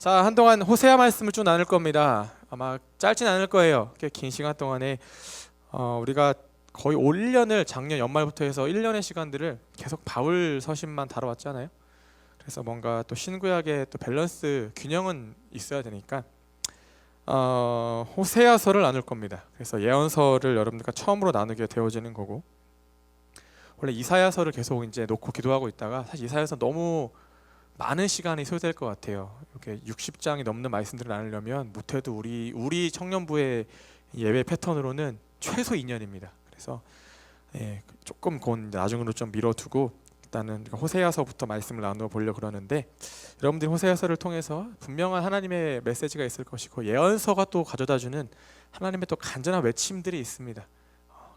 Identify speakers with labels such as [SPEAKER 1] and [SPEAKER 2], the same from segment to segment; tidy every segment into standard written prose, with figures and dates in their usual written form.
[SPEAKER 1] 자, 한동안 호세아 말씀을 쭉 나눌 겁니다. 아마 짧진 않을 거예요. 꽤 긴 시간 동안에 우리가 거의 올 1년을 작년 연말부터 해서 1년의 시간들을 계속 바울 서신만 다뤄왔잖아요. 그래서 뭔가 또 신구약의 또 밸런스 균형은 있어야 되니까 호세아서를 나눌 겁니다. 그래서 예언서를 여러분들과 처음으로 나누게 되어지는 거고, 원래 이사야서를 계속 이제 놓고 기도하고 있다가 사실 이사야서 너무 많은 시간이 소요될 것 같아요. 이렇게 60장이 넘는 말씀들을 나누려면 못해도 우리 청년부의 예배 패턴으로는 최소 2년입니다. 그래서 조금 곧 나중으로 좀 미뤄두고 일단은 호세아서부터 말씀을 나누어 보려고 그러는데, 여러분들이 호세아서를 통해서 분명한 하나님의 메시지가 있을 것이고 예언서가 또 가져다주는 하나님의 또 간절한 외침들이 있습니다.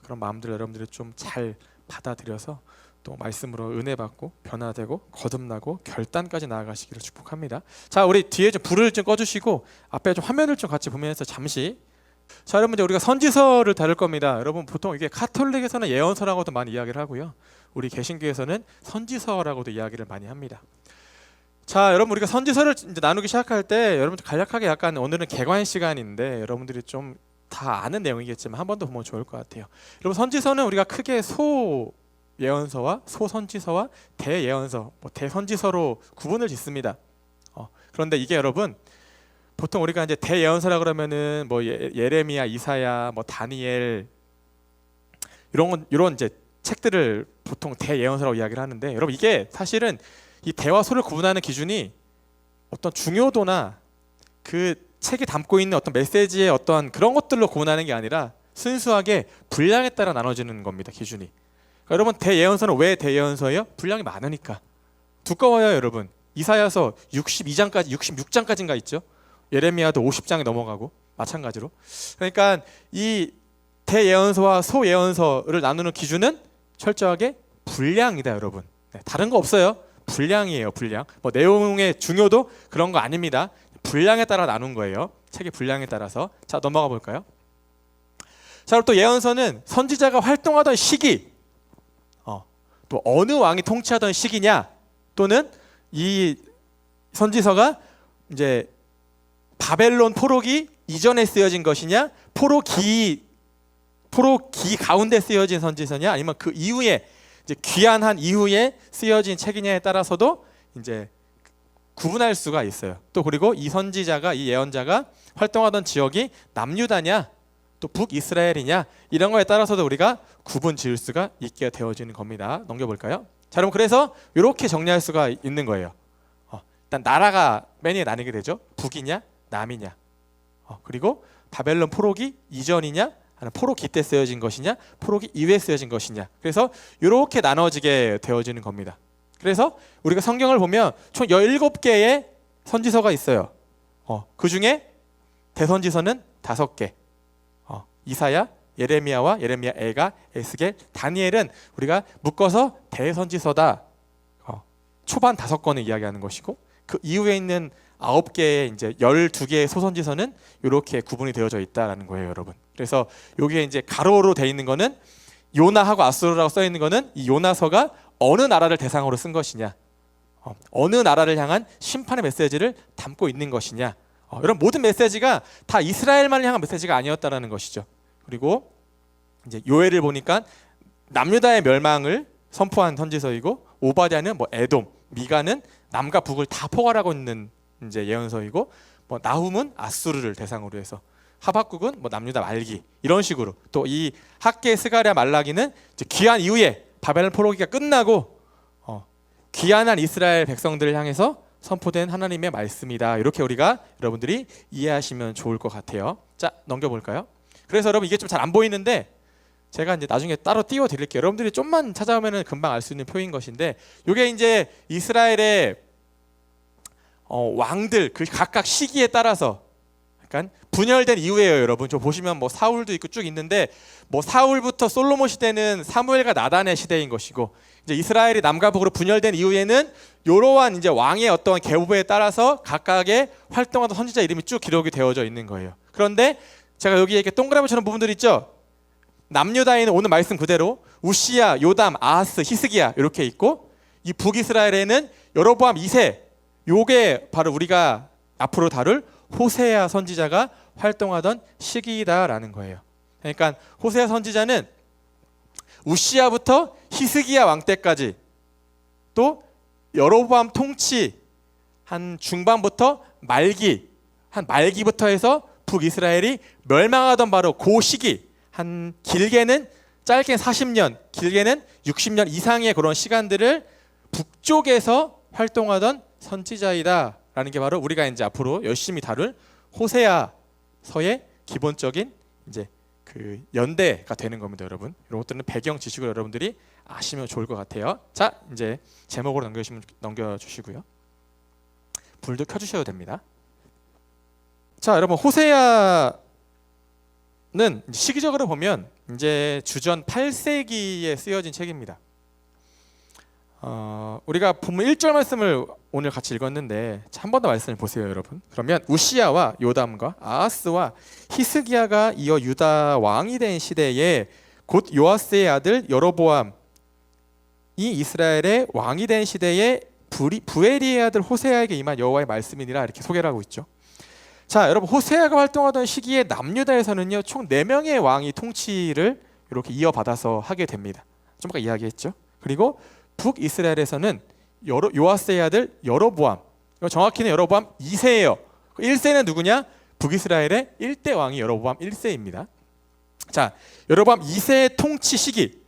[SPEAKER 1] 그런 마음들 여러분들이 좀 잘 받아들여서 또 말씀으로 은혜 받고 변화되고 거듭나고 결단까지 나아가시기를 축복합니다. 자, 우리 뒤에 좀 불을 좀 꺼주시고 앞에 좀 화면을 좀 같이 보면서 잠시. 자, 여러분 이제 우리가 선지서를 다룰 겁니다. 여러분 보통 이게 카톨릭에서는 예언서라고도 많이 이야기를 하고요, 우리 개신교에서는 선지서라고도 이야기를 많이 합니다. 자, 여러분 우리가 선지서를 이제 나누기 시작할 때 여러분들 간략하게 약간 오늘은 개관 시간인데 여러분들이 좀 다 아는 내용이겠지만 한 번 더 보면 좋을 것 같아요. 여러분 선지서는 우리가 크게 소 예언서와 소선지서와 대예언서, 대선지서로 구분을 짓습니다. 그런데 이게 여러분 보통 우리가 이제 대예언서라 그러면은 예레미야, 이사야, 다니엘 이런 이제 책들을 보통 대예언서라고 이야기를 하는데, 여러분 이게 사실은 이 대와 소를 구분하는 기준이 어떤 중요도나 그 책이 담고 있는 어떤 메시지의 어떤 그런 것들로 구분하는 게 아니라 순수하게 분량에 따라 나눠지는 겁니다. 기준이. 그러니까 여러분 대예언서는 왜 대예언서예요? 분량이 많으니까. 두꺼워요. 여러분 이사야서 62장까지 66장까지인가 있죠. 예레미야도 50장이 넘어가고 마찬가지로. 그러니까 이 대예언서와 소예언서를 나누는 기준은 철저하게 분량이다 여러분. 다른 거 없어요. 분량이에요. 분량. 내용의 중요도 그런 거 아닙니다. 분량에 따라 나눈 거예요. 책의 분량에 따라서. 자, 넘어가 볼까요? 자, 그리고 또 예언서는 선지자가 활동하던 시기, 또 어느 왕이 통치하던 시기냐, 또는 이 선지서가 이제 바벨론 포로기 이전에 쓰여진 것이냐, 포로기 가운데 쓰여진 선지서냐, 아니면 그 이후에 이제 귀환한 이후에 쓰여진 책이냐에 따라서도 이제 구분할 수가 있어요. 또 그리고 이 선지자가, 이 예언자가 활동하던 지역이 남유다냐 또 북이스라엘이냐, 이런 거에 따라서도 우리가 구분 지을 수가 있게 되어지는 겁니다. 넘겨볼까요? 자, 여러분 그래서 이렇게 정리할 수가 있는 거예요. 일단 나라가 맨 위에 나뉘게 되죠. 북이냐 남이냐, 그리고 바벨론 포로기 이전이냐 아니면 포로기 때 쓰여진 것이냐 포로기 이후에 쓰여진 것이냐, 그래서 이렇게 나눠지게 되어지는 겁니다. 그래서 우리가 성경을 보면 총 17개의 선지서가 있어요. 그 중에 대선지서는 5개. 이사야, 예레미야와 예레미야 애가, 에스겔, 다니엘은 우리가 묶어서 대선지서다. 초반 5권을 이야기하는 것이고, 그 이후에 있는 9개의 이제 12개의 소선지서는 이렇게 구분이 되어져 있다라는 거예요, 여러분. 그래서 여기에 이제 가로로 돼 있는 거는 요나하고 아수르라고 써 있는 거는 이 요나서가 어느 나라를 대상으로 쓴 것이냐, 어느 나라를 향한 심판의 메시지를 담고 있는 것이냐, 이런 모든 메시지가 다 이스라엘만을 향한 메시지가 아니었다라는 것이죠. 그리고 이제 요엘을 보니까 남유다의 멸망을 선포한 선지서이고, 오바댜는 에돔, 미가는 남과 북을 다 포괄하고 있는 이제 예언서이고, 나훔은 아수르를 대상으로 해서, 하박국은 남유다 말기, 이런 식으로. 또 이 학개, 스가랴, 말라기는 이제 귀환 이후에 바벨론 포로기가 끝나고 귀환한 이스라엘 백성들을 향해서 선포된 하나님의 말씀이다. 이렇게 우리가 여러분들이 이해하시면 좋을 것 같아요. 자, 넘겨볼까요? 그래서 여러분 이게 좀 잘 안 보이는데 제가 이제 나중에 따로 띄워 드릴게요. 여러분들이 좀만 찾아오면 금방 알 수 있는 표인 것인데, 이게 이제 이스라엘의 왕들 그 각각 시기에 따라서 약간 분열된 이후에요. 여러분 저 보시면 사울도 있고 쭉 있는데, 사울부터 솔로몬 시대는 사무엘과 나단의 시대인 것이고, 이제 이스라엘이 남과 북으로 분열된 이후에는 이러한 이제 왕의 어떤 계보에 따라서 각각의 활동하던 선지자 이름이 쭉 기록이 되어져 있는 거예요. 그런데 제가 여기 이렇게 동그라미처럼 부분들 있죠. 남유다에는 오늘 말씀 그대로 우시야, 요담, 아하스, 히스기야 이렇게 있고, 이 북이스라엘에는 여로보암 2세, 요게 바로 우리가 앞으로 다룰 호세아 선지자가 활동하던 시기이다라는 거예요. 그러니까 호세아 선지자는 우시야부터 히스기야 왕 때까지, 또 여로보암 통치 한 중반부터 말기부터 해서 북이스라엘이 멸망하던 바로 그 시기, 한 길게는 짧게 40년, 길게는 60년 이상의 그런 시간들을 북쪽에서 활동하던 선지자이다라는 게 바로 우리가 이제 앞으로 열심히 다룰 호세아서의 기본적인 이제 그 연대가 되는 겁니다, 여러분. 이런 것들은 배경 지식을 여러분들이 아시면 좋을 것 같아요. 자, 이제 제목으로 넘겨주시고요. 불도 켜주셔도 됩니다. 자, 여러분, 호세아는 시기적으로 보면 이제 주전 8세기에 쓰여진 책입니다. 우리가 본문 1절 말씀을 오늘 같이 읽었는데 한 번 더 말씀을 보세요, 여러분. 그러면 우시야와 요담과 아하스와 히스기야가 이어 유다 왕이 된 시대에 곧 요아스의 아들 여로보암이 이스라엘의 왕이 된 시대에 부에리의 아들 호세아에게 임한 여호와의 말씀이니라, 이렇게 소개를 하고 있죠. 자, 여러분, 호세아가 활동하던 시기에 남유다에서는요 총 4명의 왕이 통치를 이렇게 이어받아서 하게 됩니다. 좀 아까 이야기했죠. 그리고 북이스라엘에서는 요아스의 아들 여로보암, 정확히는 여로보암 2세예요. 1세는 누구냐? 북이스라엘의 1대 왕이 여로보암 1세입니다. 자, 여로보암 2세의 통치 시기,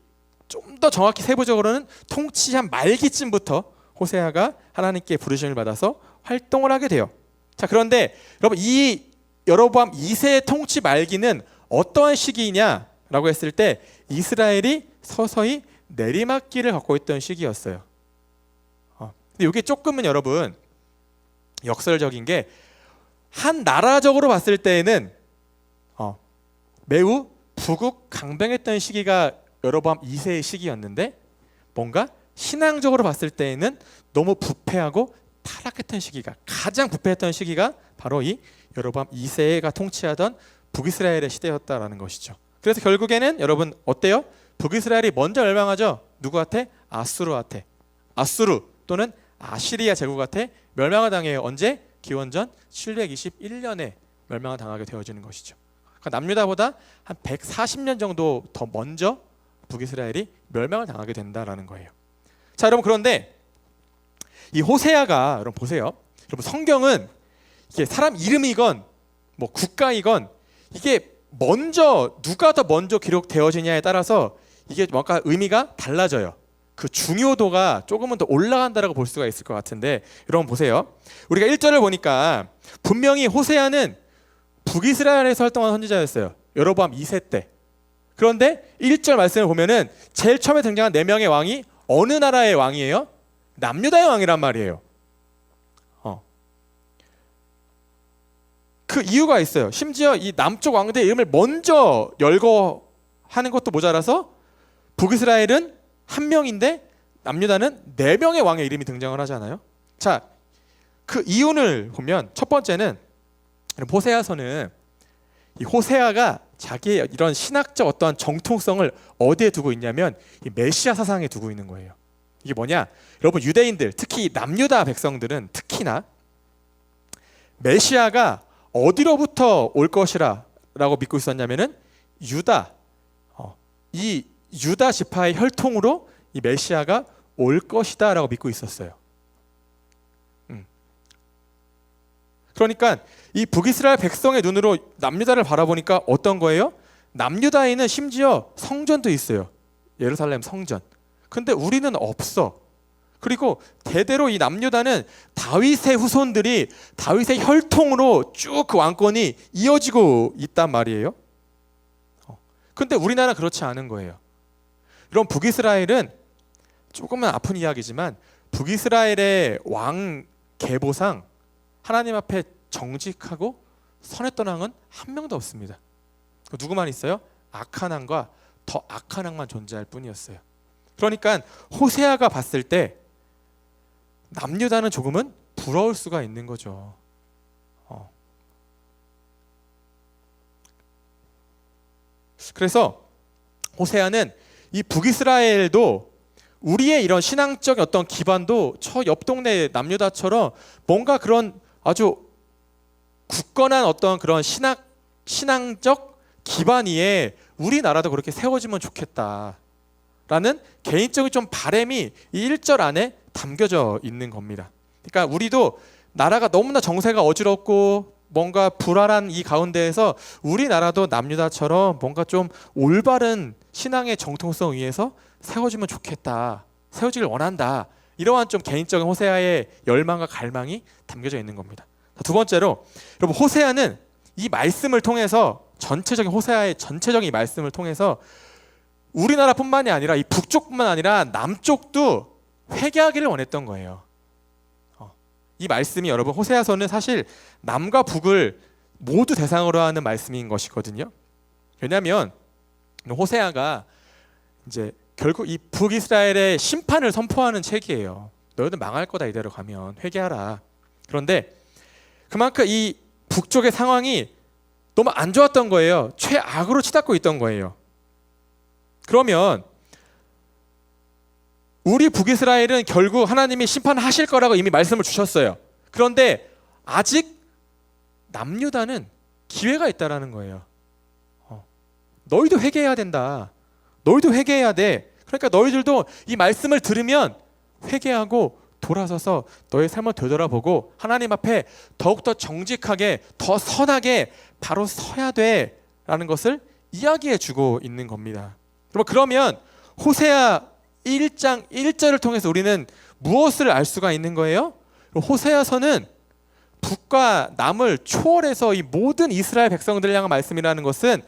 [SPEAKER 1] 좀 더 정확히 세부적으로는 통치 한 말기쯤부터 호세아가 하나님께 부르심을 받아서 활동을 하게 돼요. 자, 그런데 여러분, 이 여로보암 2세의 통치 말기는 어떠한 시기냐라고 했을 때 이스라엘이 서서히 내리막길을 갖고 있던 시기였어요. 근데 이게 조금은 여러분 역설적인 게, 한 나라적으로 봤을 때에는 매우 부국강병했던 시기가 여로보암 2세의 시기였는데, 뭔가 신앙적으로 봤을 때에는 너무 부패하고 타락했던 시기가, 가장 부패했던 시기가 바로 이 여로보암 2세가 통치하던 북이스라엘의 시대였다라는 것이죠. 그래서 결국에는 여러분 어때요? 북이스라엘이 먼저 멸망하죠. 누구한테? 아수르한테. 아수르 또는 아시리아 제국한테 멸망을 당해요. 언제? 기원전 721년에 멸망을 당하게 되어지는 것이죠. 그러니까 남유다보다 한 140년 정도 더 먼저 북이스라엘이 멸망을 당하게 된다라는 거예요. 자, 여러분, 그런데 이 호세아가, 여러분 보세요. 여러분, 성경은 이게 사람 이름이건 뭐 국가이건 이게 먼저 누가 더 먼저 기록되어지냐에 따라서 이게 뭔가 의미가 달라져요. 그 중요도가 조금은 더 올라간다라고 볼 수가 있을 것 같은데, 여러분 보세요. 우리가 1절을 보니까 분명히 호세아는 북이스라엘에서 활동한 선지자였어요. 여로보암 2세 때. 그런데 1절 말씀을 보면은 제일 처음에 등장한 4명의 왕이 어느 나라의 왕이에요? 남유다의 왕이란 말이에요. 그 이유가 있어요. 심지어 이 남쪽 왕들의 이름을 먼저 열거하는 것도 모자라서 북이스라엘은 1명인데 남유다는 4명의 왕의 이름이 등장을 하잖아요. 자, 그 이유를 보면 첫 번째는 호세아서는 이 호세아가 자기의 이런 신학적 어떠한 정통성을 어디에 두고 있냐면 이 메시아 사상에 두고 있는 거예요. 이게 뭐냐? 여러분, 유대인들, 특히 남유다 백성들은 특히나 메시아가 어디로부터 올 것이라 라고 믿고 있었냐면은 유다, 이 유다 지파의 혈통으로 이 메시아가 올 것이다 라고 믿고 있었어요. 그러니까 이 북이스라엘 백성의 눈으로 남유다를 바라보니까 어떤 거예요? 남유다에는 심지어 성전도 있어요. 예루살렘 성전. 근데 우리는 없어. 그리고 대대로 이 남유다는 다윗의 후손들이 다윗의 혈통으로 쭉 그 왕권이 이어지고 있단 말이에요. 근데 우리나라는 그렇지 않은 거예요. 이런 북이스라엘은 조금은 아픈 이야기지만 북이스라엘의 왕 계보상 하나님 앞에 정직하고 선했던 왕은 한 명도 없습니다. 누구만 있어요? 악한 왕과 더 악한 왕만 존재할 뿐이었어요. 그러니까 호세아가 봤을 때 남유다는 조금은 부러울 수가 있는 거죠. 그래서 호세아는 이 북이스라엘도 우리의 이런 신앙적 어떤 기반도 저 옆 동네 남유다처럼 뭔가 그런 아주 굳건한 어떤 그런 신앙적 기반 위에 우리나라도 그렇게 세워지면 좋겠다라는 개인적인 좀 바람이 이 1절 안에 담겨져 있는 겁니다. 그러니까 우리도 나라가 너무나 정세가 어지럽고 뭔가 불안한 이 가운데에서 우리나라도 남유다처럼 뭔가 좀 올바른 신앙의 정통성 위에서 세워지면 좋겠다, 세워지길 원한다, 이러한 좀 개인적인 호세아의 열망과 갈망이 담겨져 있는 겁니다. 두 번째로, 여러분, 호세아는 이 말씀을 통해서, 전체적인 호세아의 전체적인 이 말씀을 통해서 우리나라뿐만이 아니라 이 북쪽뿐만 아니라 남쪽도 회개하기를 원했던 거예요. 이 말씀이, 여러분, 호세아서는 사실 남과 북을 모두 대상으로 하는 말씀인 것이거든요. 왜냐하면 호세아가 이제 결국 이 북이스라엘의 심판을 선포하는 책이에요. 너희들 망할 거다, 이대로 가면 회개하라. 그런데 그만큼 이 북쪽의 상황이 너무 안 좋았던 거예요. 최악으로 치닫고 있던 거예요. 그러면 우리 북이스라엘은 결국 하나님이 심판하실 거라고 이미 말씀을 주셨어요. 그런데 아직 남유다는 기회가 있다라는 거예요. 너희도 회개해야 된다. 너희도 회개해야 돼. 그러니까 너희들도 이 말씀을 들으면 회개하고 돌아서서 너의 삶을 되돌아보고 하나님 앞에 더욱더 정직하게, 더 선하게 바로 서야 돼라는 것을 이야기해 주고 있는 겁니다. 그러면 호세아 1장 1절을 통해서 우리는 무엇을 알 수가 있는 거예요? 호세아서는 북과 남을 초월해서 이 모든 이스라엘 백성들을 향한 말씀이라는 것은,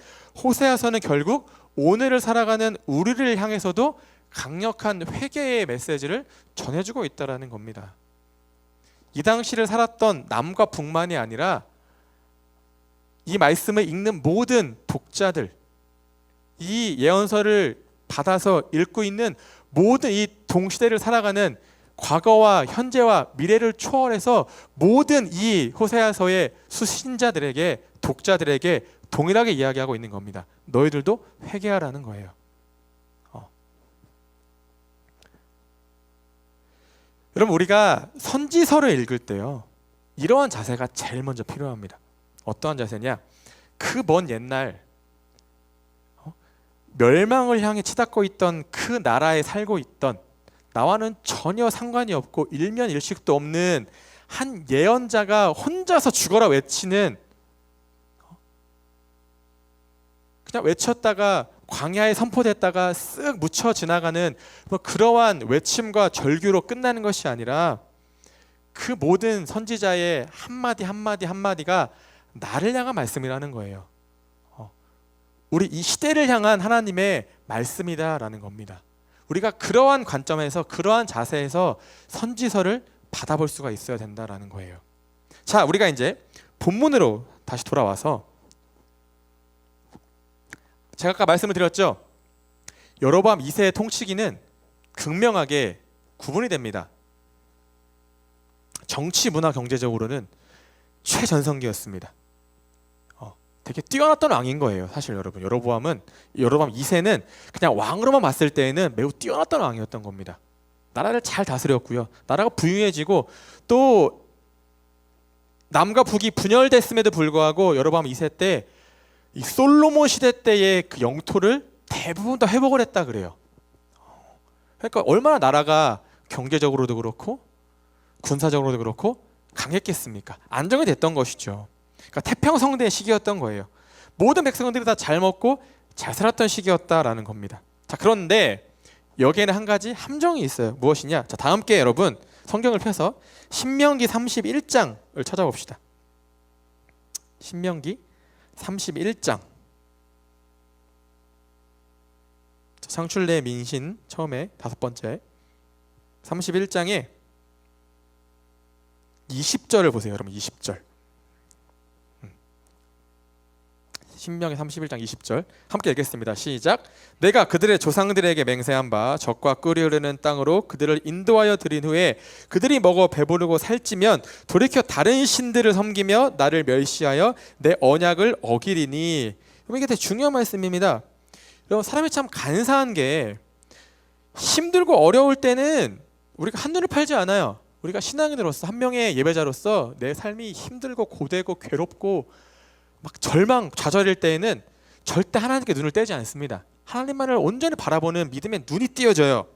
[SPEAKER 1] 호세아서는 결국 오늘을 살아가는 우리를 향해서도 강력한 회개의 메시지를 전해주고 있다는 겁니다. 이 당시를 살았던 남과 북만이 아니라 이 말씀을 읽는 모든 독자들, 이 예언서를 받아서 읽고 있는 모든 이 동시대를 살아가는 과거와 현재와 미래를 초월해서 모든 이 호세아서의 수신자들에게, 독자들에게 동일하게 이야기하고 있는 겁니다. 너희들도 회개하라는 거예요. 여러분, 우리가 선지서를 읽을 때요, 이러한 자세가 제일 먼저 필요합니다. 어떠한 자세냐? 그 먼 옛날 멸망을 향해 치닫고 있던 그 나라에 살고 있던, 나와는 전혀 상관이 없고 일면일식도 없는 한 예언자가 혼자서 죽어라 외치는, 그냥 외쳤다가 광야에 선포됐다가 쓱 묻혀 지나가는 그러한 외침과 절규로 끝나는 것이 아니라, 그 모든 선지자의 한마디 한마디 한마디가 나를 향한 말씀이라는 거예요. 우리 이 시대를 향한 하나님의 말씀이다라는 겁니다. 우리가 그러한 관점에서, 그러한 자세에서 선지서를 받아볼 수가 있어야 된다라는 거예요. 자, 우리가 이제 본문으로 다시 돌아와서, 제가 아까 말씀을 드렸죠. 여로보암 2세의 통치기는 극명하게 구분이 됩니다. 정치, 문화, 경제적으로는 최전성기였습니다. 되게 뛰어났던 왕인 거예요. 사실 여러분, 여로보암 2세는 그냥 왕으로만 봤을 때에는 매우 뛰어났던 왕이었던 겁니다. 나라를 잘 다스렸고요, 나라가 부유해지고, 또 남과 북이 분열됐음에도 불구하고 여로보암 2세 때 이 솔로몬 시대 때의 그 영토를 대부분 다 회복을 했다 그래요. 그러니까 얼마나 나라가 경제적으로도 그렇고 군사적으로도 그렇고 강했겠습니까? 안정이 됐던 것이죠. 그러니까 태평성대의 시기였던 거예요. 모든 백성들이 다 잘 먹고 잘 살았던 시기였다라는 겁니다. 자, 그런데 여기에는 한 가지 함정이 있어요. 무엇이냐? 자, 다 함께 여러분 성경을 펴서 신명기 31장을 찾아봅시다. 신명기 31장. 상출내 민신 처음에 5번째 31장에 20절을 보세요. 여러분, 20절. 신명기 31장 20절 함께 읽겠습니다. 시작. 내가 그들의 조상들에게 맹세한 바 적과 꿀이 흐르는 땅으로 그들을 인도하여 들인 후에 그들이 먹어 배부르고 살찌면 돌이켜 다른 신들을 섬기며 나를 멸시하여 내 언약을 어기리니. 이게 되게 중요한 말씀입니다. 여러분, 사람이 참 간사한 게 힘들고 어려울 때는 우리가 한눈을 팔지 않아요. 우리가 신앙인으로서 한 명의 예배자로서 내 삶이 힘들고 고되고 괴롭고 막 절망 좌절일 때에는 절대 하나님께 눈을 떼지 않습니다. 하나님만을 온전히 바라보는 믿음의 눈이 띄어져요.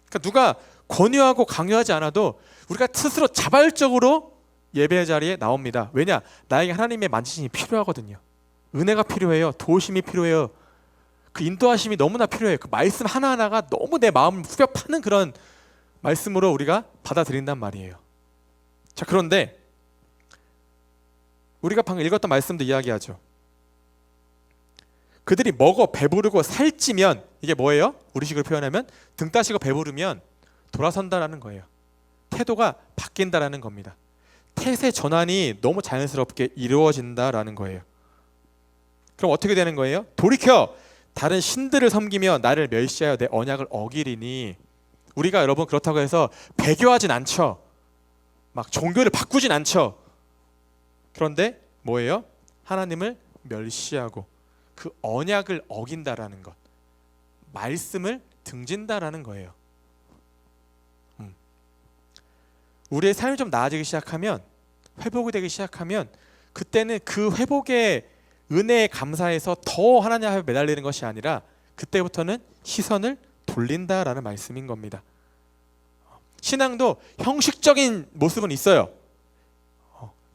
[SPEAKER 1] 그러니까 누가 권유하고 강요하지 않아도 우리가 스스로 자발적으로 예배 자리에 나옵니다. 왜냐? 나에게 하나님의 만지심이 필요하거든요. 은혜가 필요해요. 도우심이 필요해요. 그 인도하심이 너무나 필요해요. 그 말씀 하나하나가 너무 내 마음을 후벼 파는 그런 말씀으로 우리가 받아들인단 말이에요. 자, 그런데 우리가 방금 읽었던 말씀도 이야기하죠. 그들이 먹어 배부르고 살찌면, 이게 뭐예요? 우리식으로 표현하면 등 따시고 배부르면 돌아선다라는 거예요. 태도가 바뀐다라는 겁니다. 태세 전환이 너무 자연스럽게 이루어진다라는 거예요. 그럼 어떻게 되는 거예요? 돌이켜 다른 신들을 섬기며 나를 멸시하여 내 언약을 어기리니. 우리가 여러분 그렇다고 해서 배교하진 않죠. 막 종교를 바꾸진 않죠. 그런데 뭐예요? 하나님을 멸시하고 그 언약을 어긴다라는 것, 말씀을 등진다라는 거예요. 우리의 삶이 좀 나아지기 시작하면, 회복이 되기 시작하면, 그때는 그 회복의 은혜에 감사해서 더 하나님 앞에 매달리는 것이 아니라 그때부터는 시선을 돌린다라는 말씀인 겁니다. 신앙도 형식적인 모습은 있어요.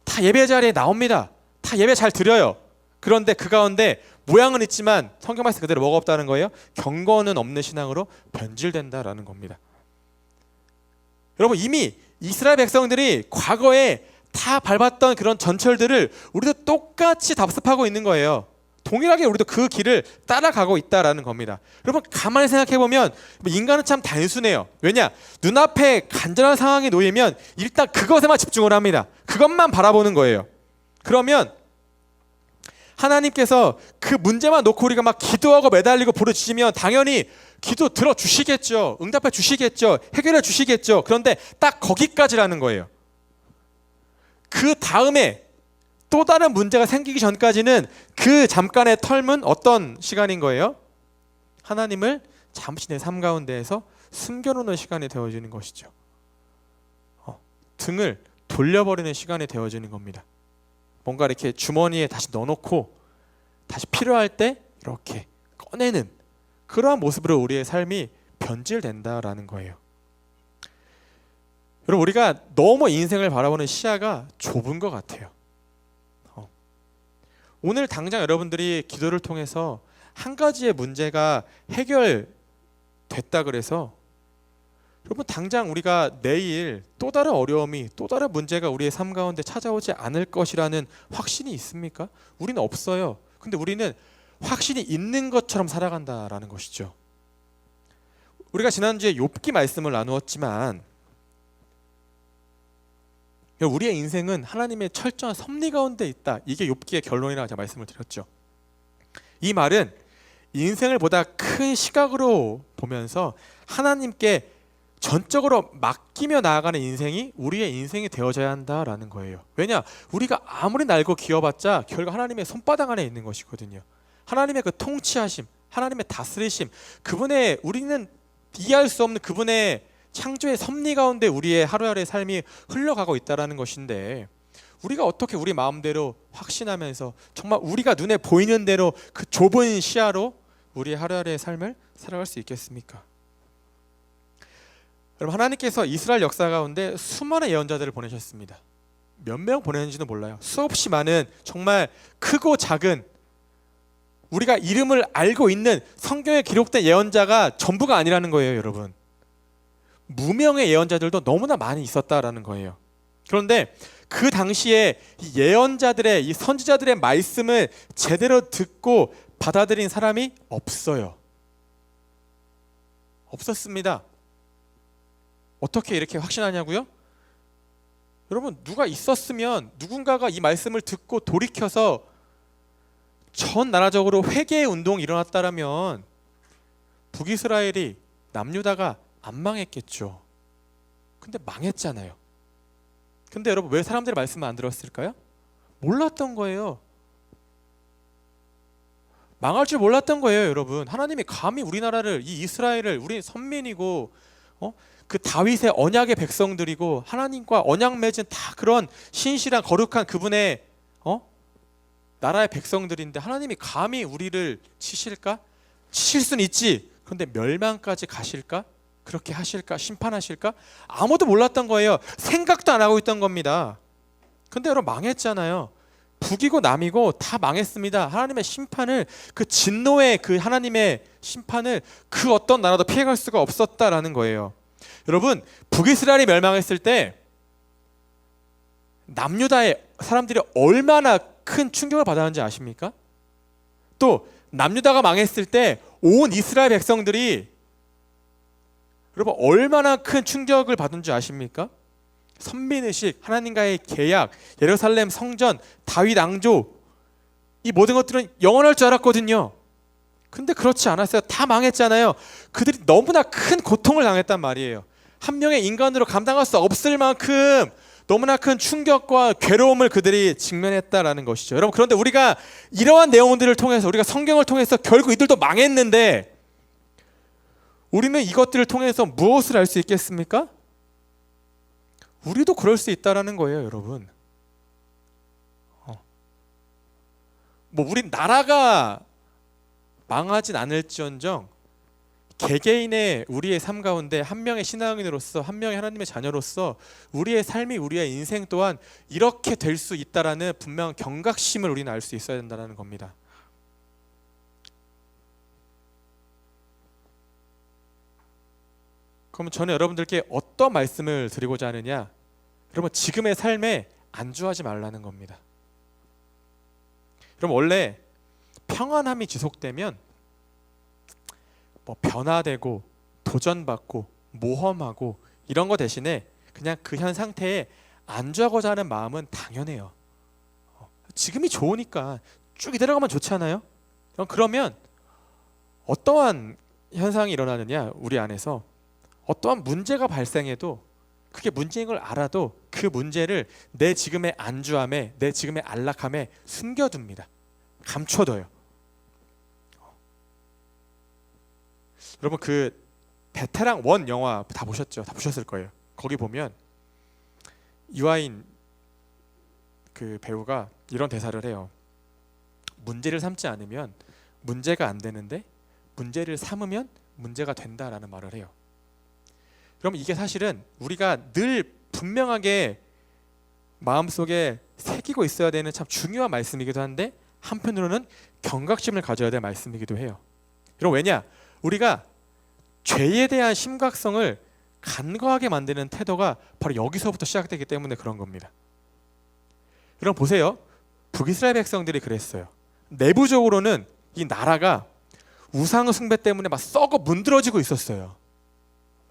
[SPEAKER 1] 다 예배 자리에 나옵니다. 다 예배 잘 드려요. 그런데 그 가운데 모양은 있지만 성경 말씀 그대로 뭐가 없다는 거예요? 경건은 없는 신앙으로 변질된다라는 겁니다. 여러분, 이미 이스라엘 백성들이 과거에 다 밟았던 그런 전철들을 우리도 똑같이 답습하고 있는 거예요. 동일하게 우리도 그 길을 따라가고 있다라는 겁니다. 여러분, 가만히 생각해 보면 인간은 참 단순해요. 왜냐? 눈앞에 간절한 상황이 놓이면 일단 그것에만 집중을 합니다. 그것만 바라보는 거예요. 그러면 하나님께서 그 문제만 놓고 우리가 막 기도하고 매달리고 부르짖으면 당연히 기도 들어주시겠죠. 응답해 주시겠죠. 해결해 주시겠죠. 그런데 딱 거기까지라는 거예요. 그 다음에 또 다른 문제가 생기기 전까지는 그 잠깐의 텀은 어떤 시간인 거예요? 하나님을 잠시 내 삶 가운데에서 숨겨놓는 시간이 되어지는 것이죠. 등을 돌려버리는 시간이 되어지는 겁니다. 뭔가 이렇게 주머니에 다시 넣어놓고 다시 필요할 때 이렇게 꺼내는 그러한 모습으로 우리의 삶이 변질된다라는 거예요. 여러분, 우리가 너무 인생을 바라보는 시야가 좁은 것 같아요. 오늘 당장 여러분들이 기도를 통해서 한 가지의 문제가 해결됐다 그래서 여러분 당장 우리가 내일 또 다른 어려움이, 또 다른 문제가 우리의 삶 가운데 찾아오지 않을 것이라는 확신이 있습니까? 우리는 없어요. 근데 우리는 확신이 있는 것처럼 살아간다라는 것이죠. 우리가 지난주에 욥기 말씀을 나누었지만 우리의 인생은 하나님의 철저한 섭리 가운데 있다. 이게 욥기의 결론이라고 제가 말씀을 드렸죠. 이 말은 인생을 보다 큰 시각으로 보면서 하나님께 전적으로 맡기며 나아가는 인생이 우리의 인생이 되어져야 한다라는 거예요. 왜냐? 우리가 아무리 날고 기어봤자 결국 하나님의 손바닥 안에 있는 것이거든요. 하나님의 그 통치하심, 하나님의 다스리심, 그분의, 우리는 이해할 수 없는 그분의 창조의 섭리 가운데 우리의 하루하루의 삶이 흘러가고 있다는 것인데 우리가 어떻게 우리 마음대로 확신하면서 정말 우리가 눈에 보이는 대로 그 좁은 시야로 우리의 하루하루의 삶을 살아갈 수 있겠습니까? 여러분, 하나님께서 이스라엘 역사 가운데 수많은 예언자들을 보내셨습니다. 몇 명 보냈는지는 몰라요. 수없이 많은 정말 크고 작은 우리가 이름을 알고 있는 성경에 기록된 예언자가 전부가 아니라는 거예요, 여러분. 무명의 예언자들도 너무나 많이 있었다라는 거예요. 그런데 그 당시에 이 예언자들의, 이 선지자들의 말씀을 제대로 듣고 받아들인 사람이 없어요. 없었습니다. 어떻게 이렇게 확신하냐고요? 여러분, 누가 있었으면 누군가가 이 말씀을 듣고 돌이켜서 전 나라적으로 회개의 운동이 일어났다라면 북이스라엘이 남유다가 안 망했겠죠. 근데 망했잖아요. 근데 여러분, 왜 사람들의 말씀을 안 들었을까요? 몰랐던 거예요. 망할 줄 몰랐던 거예요, 여러분. 하나님이 감히 우리나라를, 이 이스라엘을, 우리 선민이고 그 다윗의 언약의 백성들이고 하나님과 언약 맺은 다 그런 신실한 거룩한 그분의 나라의 백성들인데 하나님이 감히 우리를 치실까? 치실 수는 있지. 그런데 멸망까지 가실까? 그렇게 하실까? 심판하실까? 아무도 몰랐던 거예요. 생각도 안 하고 있던 겁니다. 근데 여러분 망했잖아요. 북이고 남이고 다 망했습니다. 하나님의 심판을, 그 진노의 그 하나님의 심판을 그 어떤 나라도 피해갈 수가 없었다라는 거예요. 여러분, 북이스라엘이 멸망했을 때 남유다의 사람들이 얼마나 큰 충격을 받았는지 아십니까? 또 남유다가 망했을 때 온 이스라엘 백성들이 여러분 얼마나 큰 충격을 받은 줄 아십니까? 선민의식, 하나님과의 계약, 예루살렘 성전, 다윗 왕조, 이 모든 것들은 영원할 줄 알았거든요. 근데 그렇지 않았어요. 다 망했잖아요. 그들이 너무나 큰 고통을 당했단 말이에요. 한 명의 인간으로 감당할 수 없을 만큼 너무나 큰 충격과 괴로움을 그들이 직면했다라는 것이죠. 여러분, 그런데 우리가 이러한 내용들을 통해서, 우리가 성경을 통해서 결국 이들도 망했는데 우리는 이것들을 통해서 무엇을 알 수 있겠습니까? 우리도 그럴 수 있다라는 거예요, 여러분. 우리 나라가 망하진 않을지언정 개개인의 우리의 삶 가운데 한 명의 신앙인으로서, 한 명의 하나님의 자녀로서 우리의 삶이, 우리의 인생 또한 이렇게 될 수 있다라는 분명한 경각심을 우리는 알 수 있어야 된다는 겁니다. 그러면 저는 여러분들께 어떤 말씀을 드리고자 하느냐? 여러분, 지금의 삶에 안주하지 말라는 겁니다. 여러분, 원래 평안함이 지속되면 변화되고 도전받고 모험하고 이런 거 대신에 그냥 그 현 상태에 안주하고자 하는 마음은 당연해요. 지금이 좋으니까 쭉 이대로가면 좋잖아요. 그러면 어떠한 현상이 일어나느냐, 우리 안에서 어떠한 문제가 발생해도 그게 문제인 걸 알아도 그 문제를 내 지금의 안주함에, 내 지금의 안락함에 숨겨둡니다. 감춰둬요. 여러분, 그 베테랑 1 영화 다 보셨죠? 다 보셨을 거예요. 거기 보면 유아인 그 배우가 이런 대사를 해요. 문제를 삼지 않으면 문제가 안 되는데 문제를 삼으면 문제가 된다라는 말을 해요. 그럼 이게 사실은 우리가 늘 분명하게 마음속에 새기고 있어야 되는 참 중요한 말씀이기도 한데 한편으로는 경각심을 가져야 될 말씀이기도 해요. 여러분, 왜냐? 우리가 죄에 대한 심각성을 간과하게 만드는 태도가 바로 여기서부터 시작되기 때문에 그런 겁니다. 여러분 보세요. 북이스라엘 백성들이 그랬어요. 내부적으로는 이 나라가 우상 숭배 때문에 막 썩어 문드러지고 있었어요.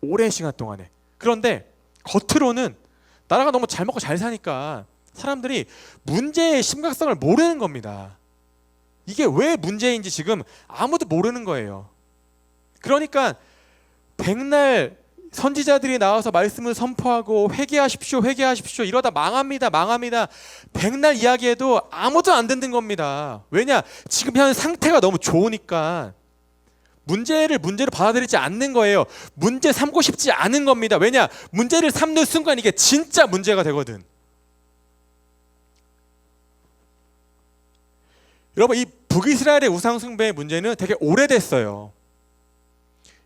[SPEAKER 1] 오랜 시간 동안에. 그런데 겉으로는 나라가 너무 잘 먹고 잘 사니까 사람들이 문제의 심각성을 모르는 겁니다. 이게 왜 문제인지 지금 아무도 모르는 거예요. 그러니까 백날 선지자들이 나와서 말씀을 선포하고 회개하십시오, 회개하십시오 이러다 망합니다, 망합니다. 백날 이야기해도 아무도 안 듣는 겁니다. 왜냐? 지금 현 상태가 너무 좋으니까 문제로 받아들이지 않는 거예요. 문제 삼고 싶지 않은 겁니다. 왜냐? 문제를 삼는 순간 이게 진짜 문제가 되거든. 여러분, 이 북이스라엘의 우상 숭배의 문제는 되게 오래됐어요.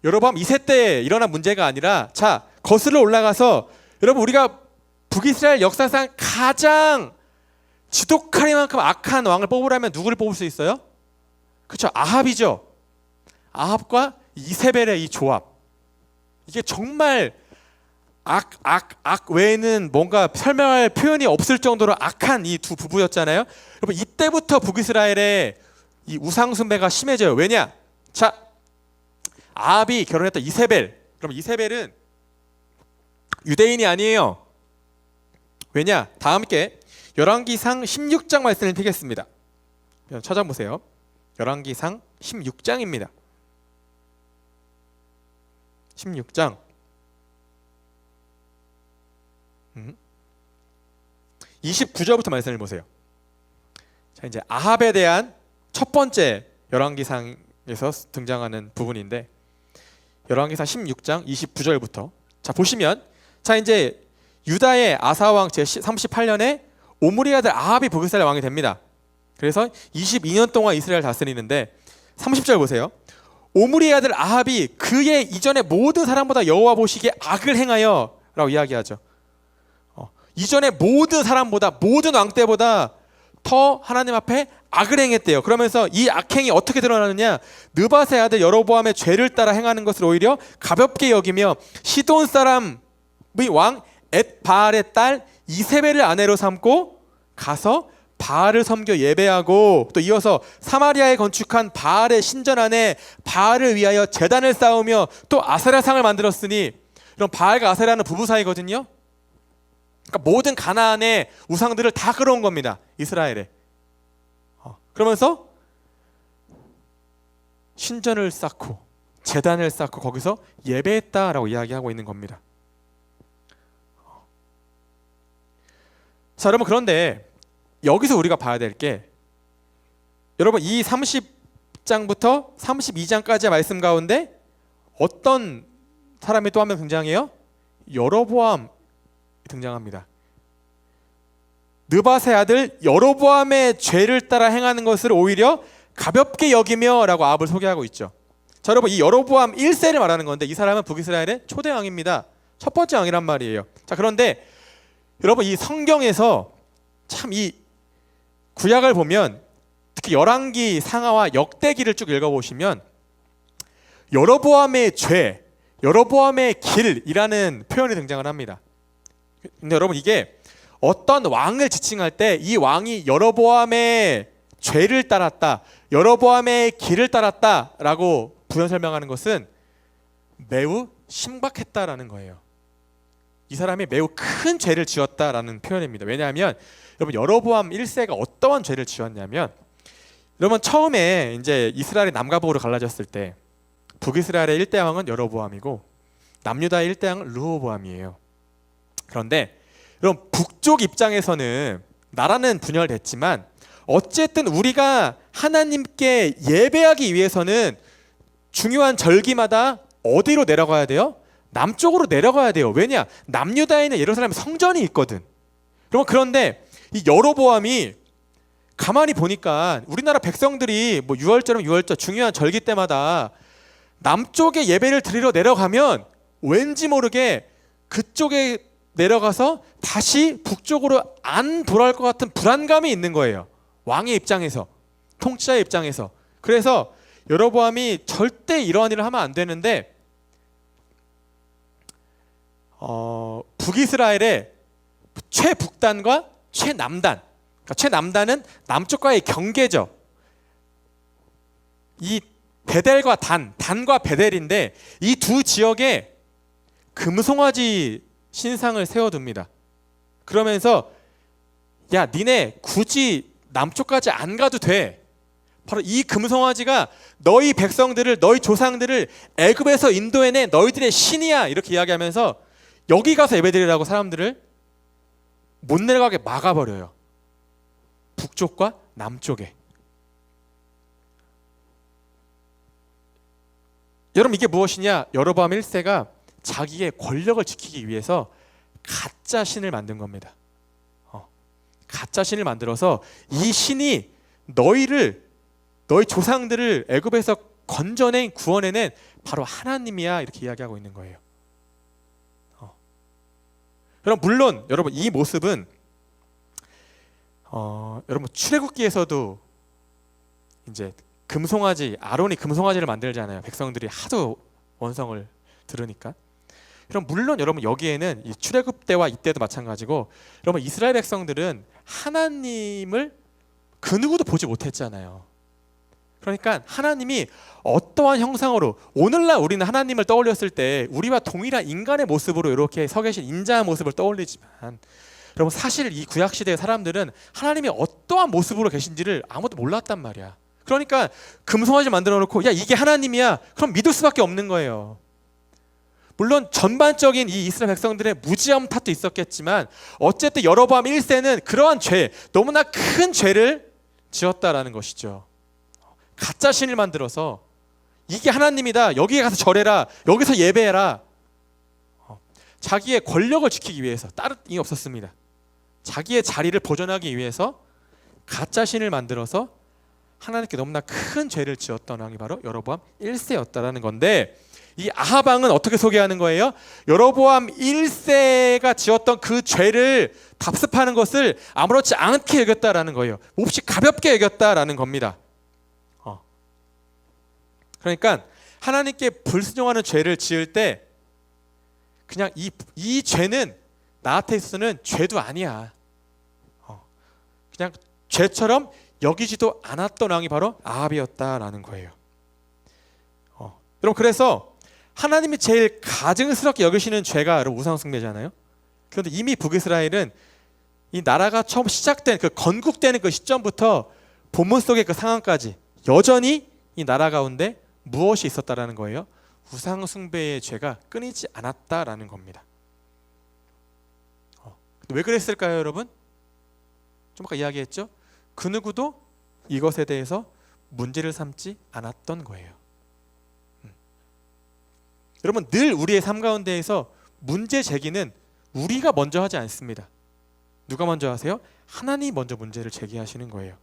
[SPEAKER 1] 여러분, 2세 때 일어난 문제가 아니라, 자, 거슬러 올라가서 여러분, 우리가 북이스라엘 역사상 가장 지독하리만큼 악한 왕을 뽑으라면 누구를 뽑을 수 있어요? 그렇죠, 아합이죠. 아합과 이세벨의 이 조합, 이게 정말 악 외에는 뭔가 설명할 표현이 없을 정도로 악한 이 두 부부였잖아요. 여러분, 이때부터 북이스라엘의 이 우상 숭배가 심해져요. 왜냐? 자, 아합이 결혼했던 이세벨. 그럼 이세벨은 유대인이 아니에요. 왜냐? 다 함께 열왕기상 16장 말씀을 펴겠습니다. 찾아보세요. 열왕기상 16장입니다. 16장 29절부터 말씀을 보세요. 자, 이제 아합에 대한 첫 번째 열왕기상에서 등장하는 부분인데, 열왕기상 16장 29절부터, 자, 자 보시면 자 이제 유다의 아사 왕 제 38년에 오므리 아들 아합이 북이스라엘 왕이 됩니다. 그래서 22년 동안 이스라엘 다스리는데 30절 보세요. 오므리 아들 아합이 그의 이전의 모든 사람보다 여호와 보시기에 악을 행하여 라고 이야기하죠. 이전의 모든 사람보다 모든 왕 때보다 더 하나님 앞에 악을 행했대요. 그러면서 이 악행이 어떻게 드러나느냐, 느밧의 아들 여로보암의 죄를 따라 행하는 것을 오히려 가볍게 여기며 시돈 사람의 왕 엣바알의 딸 이세벨을 아내로 삼고 가서 바알을 섬겨 예배하고, 또 이어서 사마리아에 건축한 바알의 신전 안에 바알을 위하여 제단을 쌓으며 또 아세라상을 만들었으니, 이런 바알과 아세라는 부부 사이거든요. 그러니까 모든 가나안의 우상들을 다 끌어온 겁니다, 이스라엘에. 그러면서 신전을 쌓고 제단을 쌓고 거기서 예배했다라고 이야기하고 있는 겁니다. 자 여러분, 그런데 여기서 우리가 봐야 될 게, 여러분 이 30장부터 32장까지의 말씀 가운데 어떤 사람이 또 한 명 등장해요? 여로보암이 등장합니다. 느밧의 아들 여로보암의 죄를 따라 행하는 것을 오히려 가볍게 여기며 라고 아합을 소개하고 있죠. 자 여러분, 이 여로보암 1세를 말하는 건데 이 사람은 북이스라엘의 초대 왕입니다. 첫 번째 왕이란 말이에요. 자 그런데 여러분, 이 성경에서 참 이 구약을 보면 특히 열왕기, 상하와 역대기를 쭉 읽어보시면 여로보암의 죄, 여로보암의 길이라는 표현이 등장을 합니다. 근데 여러분, 이게 어떤 왕을 지칭할 때 이 왕이 여로보암의 죄를 따랐다, 여로보암의 길을 따랐다라고 부연 설명하는 것은 매우 심각했다라는 거예요. 이 사람이 매우 큰 죄를 지었다라는 표현입니다. 왜냐하면 여러분, 여로보암 1세가 어떠한 죄를 지었냐면, 여러분 처음에 이제 이스라엘이 남과 북으로 갈라졌을 때 북이스라엘의 1대 왕은 여로보암이고 남유다의 1대 왕은 르호보암이에요. 그런데 여러분, 북쪽 입장에서는 나라는 분열됐지만 어쨌든 우리가 하나님께 예배하기 위해서는 중요한 절기마다 어디로 내려가야 돼요? 남쪽으로 내려가야 돼요. 왜냐? 남유다에는 예루살렘 성전이 있거든. 그런데 이 여로보암이 가만히 보니까 우리나라 백성들이 뭐 유월절이면 유월절 중요한 절기 때마다 남쪽에 예배를 드리러 내려가면 왠지 모르게 그쪽에 내려가서 다시 북쪽으로 안 돌아올 것 같은 불안감이 있는 거예요. 왕의 입장에서, 통치자의 입장에서. 그래서 여로보암이 절대 이러한 일을 하면 안 되는데 북이스라엘의 최북단과 최남단, 그러니까 최남단은 남쪽과의 경계죠. 이 베델과 단과 베델인데 이 두 지역에 금송아지 신상을 세워둡니다. 그러면서 야, 니네 굳이 남쪽까지 안 가도 돼. 바로 이 금송아지가 너희 백성들을, 너희 조상들을 애굽에서 인도해내 너희들의 신이야, 이렇게 이야기하면서 여기 가서 예배드리라고 사람들을 못 내려가게 막아버려요. 북쪽과 남쪽에. 여러분, 이게 무엇이냐? 여로보암 1세가 자기의 권력을 지키기 위해서 가짜 신을 만든 겁니다. 가짜 신을 만들어서 이 신이 너희 조상들을 애굽에서 건져낸, 구원해낸 바로 하나님이야, 이렇게 이야기하고 있는 거예요. 여러분, 물론 여러분 이 모습은 여러분 출애굽기에서도 이제 금송아지, 아론이 금송아지를 만들잖아요. 백성들이 하도 원성을 들으니까. 여러분, 물론 여러분 여기에는 이 출애굽 때와 이때도 마찬가지고, 여러분 이스라엘 백성들은 하나님을 그 누구도 보지 못했잖아요. 그러니까 하나님이 어떠한 형상으로, 오늘날 우리는 하나님을 떠올렸을 때 우리와 동일한 인간의 모습으로 이렇게 서 계신 인자한 모습을 떠올리지만, 여러분 사실 이 구약시대의 사람들은 하나님이 어떠한 모습으로 계신지를 아무도 몰랐단 말이야. 그러니까 금송아지 만들어 놓고 야, 이게 하나님이야, 그럼 믿을 수밖에 없는 거예요. 물론 전반적인 이 이스라엘 백성들의 무지함 탓도 있었겠지만 어쨌든 여로보암 1세는 그러한 죄, 너무나 큰 죄를 지었다라는 것이죠. 가짜 신을 만들어서 이게 하나님이다, 여기에 가서 절해라, 여기서 예배해라. 자기의 권력을 지키기 위해서 다른 이 없었습니다. 자기의 자리를 보존하기 위해서 가짜신을 만들어서 하나님께 너무나 큰 죄를 지었던 왕이 바로 여로보암 1세였다라는 건데, 이 아합 왕은 어떻게 소개하는 거예요? 여로보암 1세가 지었던 그 죄를 답습하는 것을 아무렇지 않게 여겼다라는 거예요. 몹시 가볍게 여겼다라는 겁니다. 그러니까 하나님께 불순종하는 죄를 지을 때 그냥 이 죄는 나한테 있어서는 죄도 아니야. 그냥 죄처럼 여기지도 않았던 왕이 바로 아합이었다라는 거예요. 여러분, 그래서 하나님이 제일 가증스럽게 여기시는 죄가 여러분 우상숭배잖아요. 그런데 이미 북이스라엘은 이 나라가 처음 시작된 그 건국되는 그 시점부터 본문 속의 그 상황까지 여전히 이 나라 가운데 무엇이 있었다라는 거예요? 우상숭배의 죄가 끊이지 않았다라는 겁니다. 왜 그랬을까요, 여러분? 좀 아까 이야기했죠? 그 누구도 이것에 대해서 문제를 삼지 않았던 거예요. 여러분, 늘 우리의 삶 가운데에서 문제 제기는 우리가 먼저 하지 않습니다. 누가 먼저 하세요? 하나님이 먼저 문제를 제기하시는 거예요.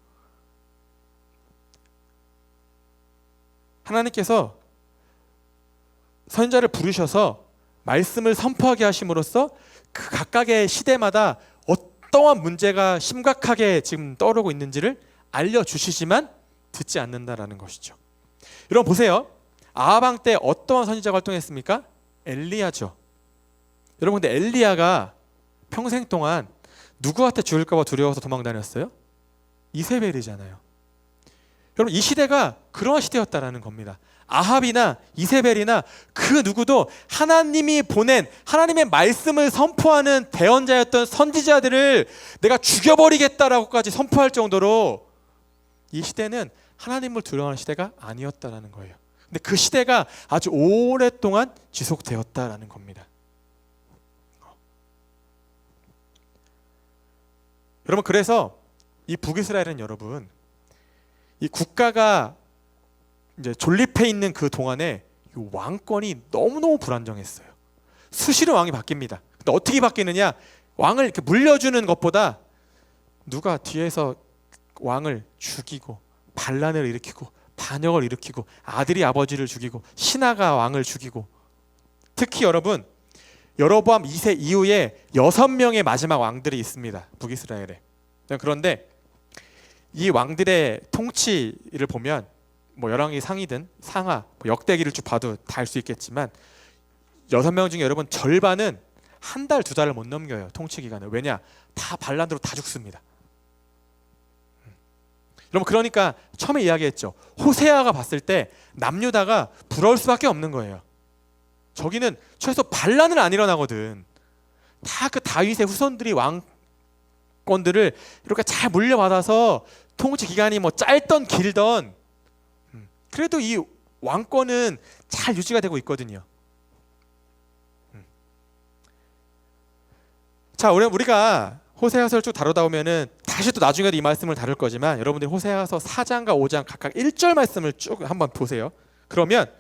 [SPEAKER 1] 하나님께서 선지자를 부르셔서 말씀을 선포하게 하심으로써 그 각각의 시대마다 어떠한 문제가 심각하게 지금 떠오르고 있는지를 알려주시지만 듣지 않는다라는 것이죠. 여러분 보세요. 아합 왕 때 어떠한 선지자가 활동했습니까? 엘리야죠. 여러분, 근데 엘리야가 평생 동안 누구한테 죽을까 봐 두려워서 도망 다녔어요? 이세벨이잖아요. 여러분, 이 시대가 그러한 시대였다라는 겁니다. 아합이나 이세벨이나 그 누구도 하나님이 보낸 하나님의 말씀을 선포하는 대언자였던 선지자들을 내가 죽여버리겠다라고까지 선포할 정도로 이 시대는 하나님을 두려워하는 시대가 아니었다라는 거예요. 근데 그 시대가 아주 오랫동안 지속되었다라는 겁니다. 여러분, 그래서 이 북이스라엘은 여러분, 이 국가가 이제 존립해 있는 그 동안에 이 왕권이 너무너무 불안정했어요. 수시로 왕이 바뀝니다. 근데 어떻게 바뀌느냐? 왕을 이렇게 물려주는 것보다 누가 뒤에서 왕을 죽이고 반란을 일으키고 반역을 일으키고 아들이 아버지를 죽이고 신하가 왕을 죽이고, 특히 여러분 여로보암 2세 이후에 6명의 마지막 왕들이 있습니다, 북이스라엘에. 그런데 이 왕들의 통치를 보면 뭐 열왕기 상이든 상하, 역대기를 쭉 봐도 다 알 수 있겠지만 6명 중에 여러분 절반은 한 달, 2달을 못 넘겨요, 통치 기간을. 왜냐? 다 반란으로 다 죽습니다. 여러분, 그러니까 처음에 이야기했죠. 호세아가 봤을 때 남유다가 부러울 수밖에 없는 거예요. 저기는 최소 반란은 안 일어나거든. 다 그 다윗의 후손들이 왕권들을 이렇게 잘 물려받아서 통치 기간이 뭐 짧던 길던 그래도 이 왕권은 잘 유지가 되고 있거든요. 자, 우리가 호세아서를 쭉 다루다 보면은 다시 또 나중에도 이 말씀을 다룰 거지만 여러분들이 호세아서 4장과 5장 각각 1절 말씀을 쭉 한번 보세요. 그러면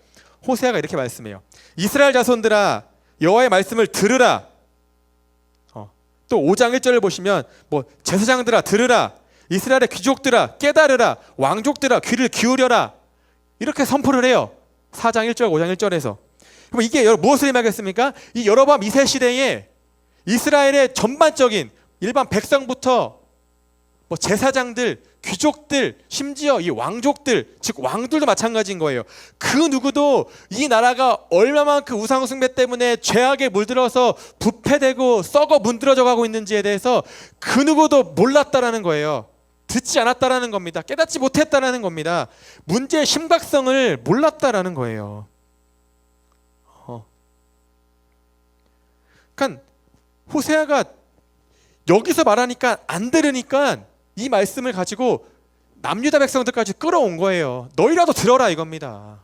[SPEAKER 1] 호세아가 이렇게 말씀해요. 이스라엘 자손들아, 여호와의 말씀을 들으라. 또 5장 1절을 보시면 뭐 제사장들아 들으라, 이스라엘의 귀족들아 깨달으라, 왕족들아 귀를 기울여라, 이렇게 선포를 해요. 4장 1절 5장 1절에서. 그럼 이게 무엇을 의미하겠습니까? 이 여로보암 2세 시대에 이스라엘의 전반적인 일반 백성부터 뭐 제사장들, 귀족들, 심지어 이 왕족들, 즉 왕들도 마찬가지인 거예요. 그 누구도 이 나라가 얼마만큼 우상숭배 때문에 죄악에 물들어서 부패되고 썩어 문드러져 가고 있는지에 대해서 그 누구도 몰랐다라는 거예요. 듣지 않았다라는 겁니다. 깨닫지 못했다라는 겁니다. 문제의 심각성을 몰랐다라는 거예요. 그러니까 호세아가 여기서 말하니까 안 들으니까 이 말씀을 가지고 남유다 백성들까지 끌어온 거예요. 너희라도 들어라 이겁니다.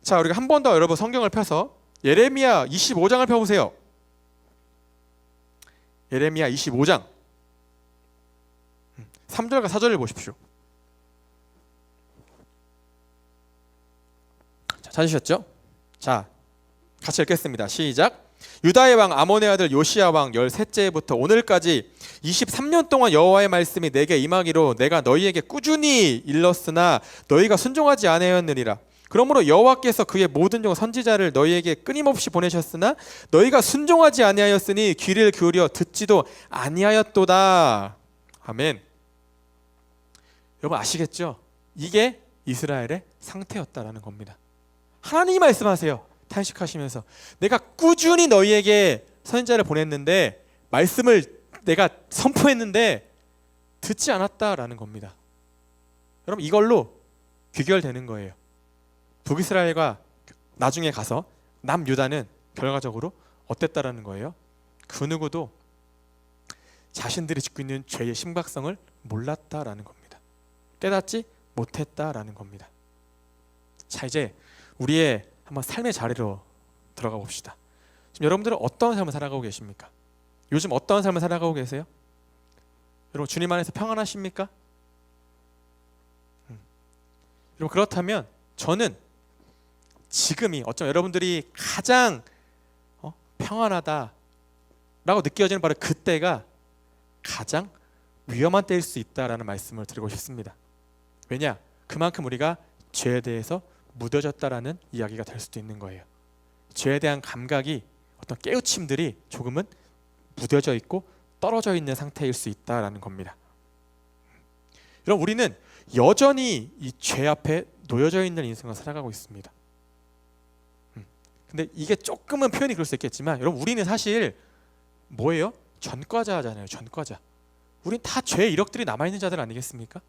[SPEAKER 1] 자, 우리가 한 번 더 여러분 성경을 펴서 예레미야 25장을 펴보세요. 예레미야 25장 3절과 4절을 보십시오. 찾으셨죠? 자, 같이 읽겠습니다. 시작. 유다의 왕 아몬의 아들 요시야 왕 13째부터 오늘까지 23년 동안 여호와의 말씀이 내게 임하기로 내가 너희에게 꾸준히 일렀으나 너희가 순종하지 아니하였느니라. 그러므로 여호와께서 그의 모든 종 선지자를 너희에게 끊임없이 보내셨으나 너희가 순종하지 아니하였으니 귀를 기울여 듣지도 아니하였도다. 아멘. 여러분 아시겠죠? 이게 이스라엘의 상태였다라는 겁니다. 하나님이 말씀하세요. 탄식하시면서 내가 꾸준히 너희에게 선지자를 보냈는데 말씀을 내가 선포했는데 듣지 않았다라는 겁니다. 여러분 이걸로 귀결되는 거예요. 북이스라엘과 나중에 가서 남유다는 결과적으로 어땠다라는 거예요? 그 누구도 자신들이 짓고 있는 죄의 심각성을 몰랐다라는 겁니다. 깨닫지 못했다라는 겁니다. 자, 이제 우리의 한번 삶의 자리로 들어가 봅시다. 지금 여러분들은 어떤 삶을 살아가고 계십니까? 요즘 어떤 삶을 살아가고 계세요? 여러분 주님 안에서 평안하십니까? 여러분 그렇다면 저는 지금이 어쩜 여러분들이 가장 평안하다라고 느껴지는 바로 그때가 가장 위험한 때일 수 있다라는 말씀을 드리고 싶습니다. 왜냐? 그만큼 우리가 죄에 대해서 무뎌졌다라는 이야기가 될 수도 있는 거예요. 죄에 대한 감각이 어떤 깨우침들이 조금은 무뎌져 있고 떨어져 있는 상태일 수 있다라는 겁니다. 여러분 우리는 여전히 이 죄 앞에 놓여져 있는 인생을 살아가고 있습니다. 근데 이게 조금은 표현이 그럴 수 있겠지만 여러분 우리는 사실 뭐예요? 전과자잖아요. 전과자. 우린 다 죄의 이력들이 남아있는 자들 아니겠습니까?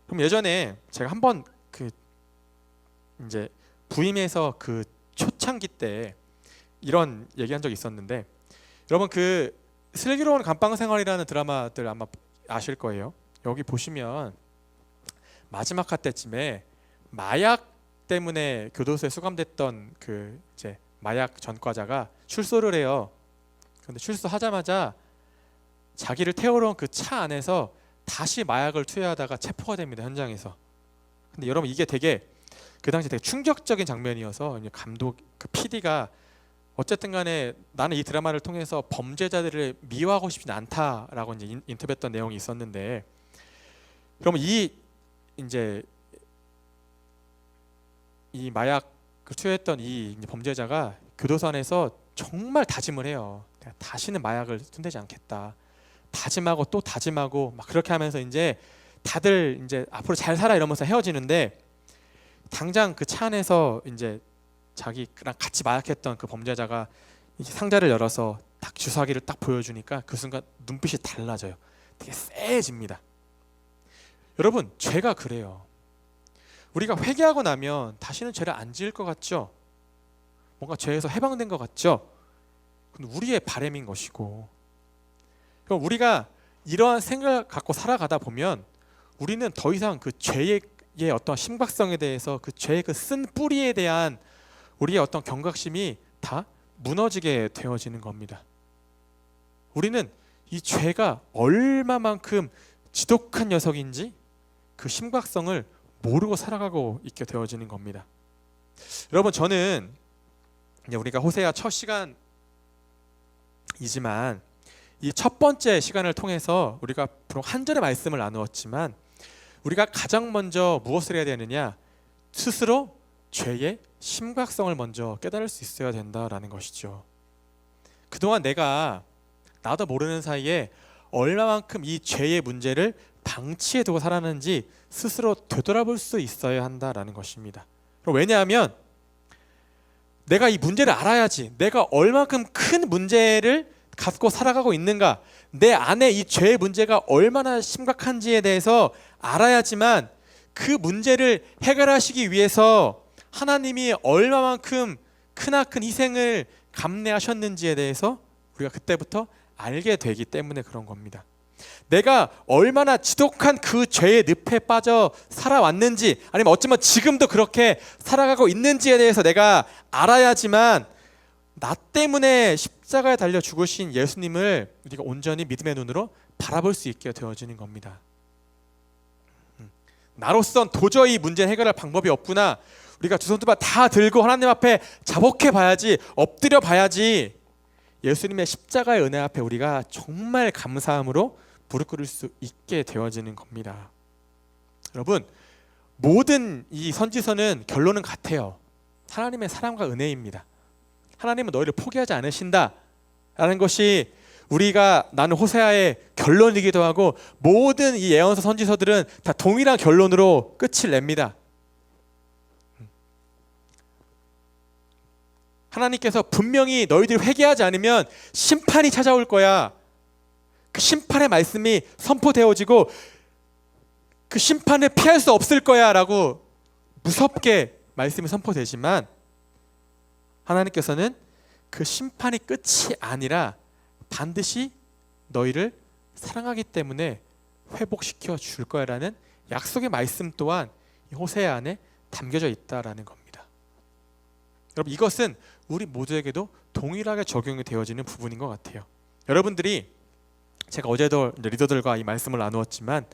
[SPEAKER 1] 그럼 예전에 제가 한번 그 이제 부임에서 그 초창기 때 이런 얘기한 적이 있었는데 여러분 그 슬기로운 감방생활이라는 드라마들 아마 아실 거예요. 여기 보시면 마지막 화 때쯤에 마약 때문에 교도소에 수감됐던 그 이제 마약 전과자가 출소를 해요. 그런데 출소하자마자 자기를 태우러 온 그 차 안에서 다시 마약을 투여하다가 체포가 됩니다. 현장에서. 근데 여러분 이게 되게 그 당시 되게 충격적인 장면이어서 감독 그 PD가 어쨌든 간에 나는 이 드라마를 통해서 범죄자들을 미워하고 싶진 않다라고 이제 인터뷰했던 내용이 있었는데 그러면 이 이제 이 마약을 투여했던 이 범죄자가 교도소 안에서 정말 다짐을 해요. 내가 다시는 마약을 손대지 않겠다. 다짐하고 또 다짐하고 막 그렇게 하면서 이제 다들 이제 앞으로 잘 살아 이러면서 헤어지는데 당장 그 차 안에서 이제 자기랑 같이 마약했던 그 범죄자가 이제 상자를 열어서 딱 주사기를 딱 보여주니까 그 순간 눈빛이 달라져요. 되게 쎄해집니다. 여러분 죄가 그래요. 우리가 회개하고 나면 다시는 죄를 안 지을 것 같죠? 뭔가 죄에서 해방된 것 같죠? 근데 우리의 바람인 것이고 그럼 우리가 이러한 생각을 갖고 살아가다 보면 우리는 더 이상 그 죄의 어떤 심각성에 대해서 그 죄의 그 쓴 뿌리에 대한 우리의 어떤 경각심이 다 무너지게 되어지는 겁니다. 우리는 이 죄가 얼마만큼 지독한 녀석인지 그 심각성을 모르고 살아가고 있게 되어지는 겁니다. 여러분 저는 이제 우리가 호세아 첫 시간이지만 이 첫 번째 시간을 통해서 우리가 한 절의 말씀을 나누었지만 우리가 가장 먼저 무엇을 해야 되느냐? 스스로 죄의 심각성을 먼저 깨달을 수 있어야 된다라는 것이죠. 그동안 내가 나도 모르는 사이에 얼마만큼 이 죄의 문제를 방치해두고 살았는지 스스로 되돌아볼 수 있어야 한다라는 것입니다. 왜냐하면 내가 이 문제를 알아야지 내가 얼마만큼 큰 문제를 갖고 살아가고 있는가 내 안에 이 죄의 문제가 얼마나 심각한지에 대해서 알아야지만 그 문제를 해결하시기 위해서 하나님이 얼마만큼 크나큰 희생을 감내하셨는지에 대해서 우리가 그때부터 알게 되기 때문에 그런 겁니다. 내가 얼마나 지독한 그 죄의 늪에 빠져 살아왔는지 아니면 어쩌면 지금도 그렇게 살아가고 있는지에 대해서 내가 알아야지만 나 때문에 십자가에 달려 죽으신 예수님을 우리가 온전히 믿음의 눈으로 바라볼 수 있게 되어지는 겁니다. 나로선 도저히 문제 해결할 방법이 없구나. 우리가 두 손 두 발 다 들고 하나님 앞에 자복해 봐야지, 엎드려 봐야지. 예수님의 십자가의 은혜 앞에 우리가 정말 감사함으로 무릎 꿇을 수 있게 되어지는 겁니다. 여러분, 모든 이 선지서는 결론은 같아요. 하나님의 사랑과 은혜입니다. 하나님은 너희를 포기하지 않으신다라는 것이 우리가 나는 호세아의 결론이기도 하고, 모든 이 예언서 선지서들은 다 동일한 결론으로 끝을 냅니다. 하나님께서 분명히 너희들이 회개하지 않으면 심판이 찾아올 거야. 그 심판의 말씀이 선포되어지고 그 심판을 피할 수 없을 거야 라고 무섭게 말씀이 선포되지만, 하나님께서는 그 심판이 끝이 아니라 반드시 너희를 사랑하기 때문에 회복시켜 줄 거야라는 약속의 말씀 또한 이 호세아 안에 담겨져 있다라는 겁니다. 여러분, 이것은 우리 모두에게도 동일하게 적용이 되어지는 부분인 것 같아요. 여러분들이, 제가 어제도 리더들과 이 말씀을 나누었지만,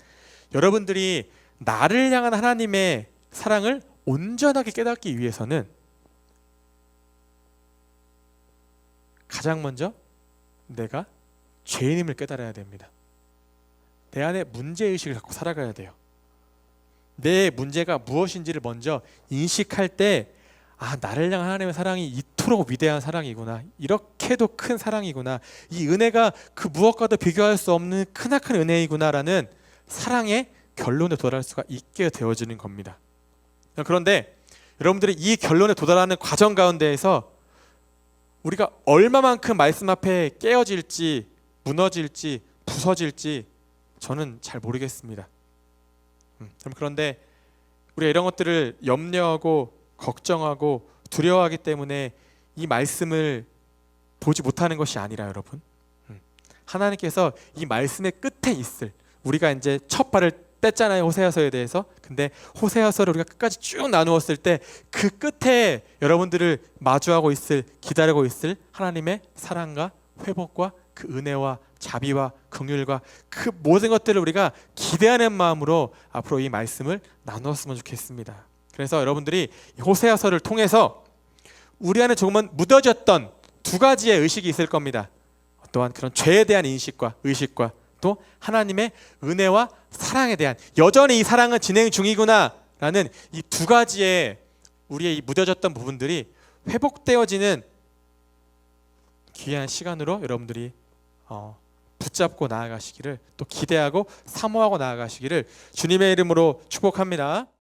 [SPEAKER 1] 여러분들이 나를 향한 하나님의 사랑을 온전하게 깨닫기 위해서는 가장 먼저 내가 죄인임을 깨달아야 됩니다. 내 안에 문제의식을 갖고 살아가야 돼요. 내 문제가 무엇인지를 먼저 인식할 때, 나를 향한 하나님의 사랑이 이토록 위대한 사랑이구나, 이렇게도 큰 사랑이구나, 이 은혜가 그 무엇과도 비교할 수 없는 크나큰 은혜이구나라는 사랑의 결론에 도달할 수가 있게 되어지는 겁니다. 그런데 여러분들이 이 결론에 도달하는 과정 가운데에서 우리가 얼마만큼 말씀 앞에 깨어질지, 무너질지, 부서질지 저는 잘 모르겠습니다. 그런데 우리가 이런 것들을 염려하고 걱정하고 두려워하기 때문에 이 말씀을 보지 못하는 것이 아니라, 여러분, 하나님께서 이 말씀의 끝에 있을, 우리가 이제 첫 발을 뗐잖아요, 호세아서에 대해서. 근데 호세아서를 우리가 끝까지 쭉 나누었을 때 그 끝에 여러분들을 마주하고 있을, 기다리고 있을 하나님의 사랑과 회복과 그 은혜와 자비와 긍휼과 그 모든 것들을 우리가 기대하는 마음으로 앞으로 이 말씀을 나누었으면 좋겠습니다. 그래서 여러분들이 호세아서를 통해서 우리 안에 조금은 묻어졌던 두 가지의 의식이 있을 겁니다. 또한 그런 죄에 대한 인식과 의식과 또 하나님의 은혜와 사랑에 대한, 여전히 이 사랑은 진행 중이구나라는 이 두 가지의 우리의 이 묻어졌던 부분들이 회복되어지는 귀한 시간으로 여러분들이 붙잡고 나아가시기를, 또 기대하고 사모하고 나아가시기를 주님의 이름으로 축복합니다.